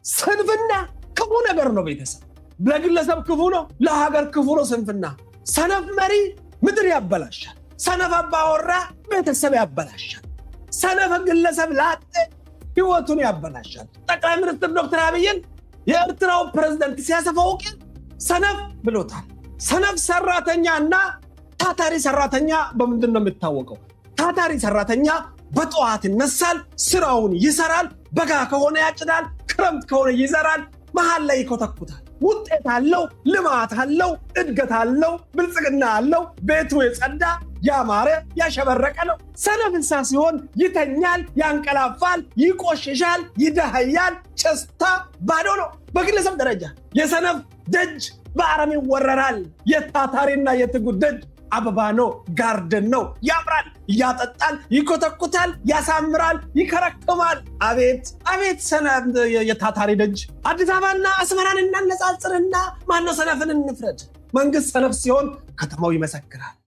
ስንፍና ክፉ ነገር ነው ቤተሰብ ለግለሰብ ክፉ ነው ለሀገር ክፉ ነው ስንፍና ሰነፍ መሪ ምድር ያበላሻል ሰነፍ አባወራ ቤተሰብ ያበላሻል ሰነፍ ግለሰብ ላጤ ህይወቱን ያበላሻል ጠቅላይ ሚኒስትር ዶክተር አብይን የኤርትራው ፕሬዝዳንት ኢሳያስ አፈወርቂ ሰነፍ ብሎታል ሰነፍ ሰራተኛና ታታሪ ሰራተኛ በምንድን ነው የሚታወቀው ታታሪ ሰራተኛ በጠዋት ይነሳል ስራውን ይሰራል በጋ ከሆነ ያጭዳል ክረምት ከሆነ ይዘራል መሃል ላይ ይኮተኩታል ውጤት አለው ልማት አለው እድገት አለው ብልጽግና አለው ቤቱ የጸዳ ያማረ ያሸበረቀ ነው ሰነፍ እንስሳ ሲሆን ይተኛል ያንቀላፋል ይቆሽሻል ይደህያል ቸስታ ባዶ ነው በግለሰብ ደረጃ የሰነፍ ደጅ በአረም ይወረራል የታታሪና የትጉ ደጅ አበባ ነው ጋርደን ነው ያምራል ያጠጣል ይኮተኩታል ያሳምራል ይከረክማል አቤት ሰነፍ የታታሪ ደጅ አዲስ አበባና አስመራን እናነጻጽርና ማነው ሰነፍን እንፍረድ መንግስት ሰነፍ ሲሆን ከተማው ይመሰክራል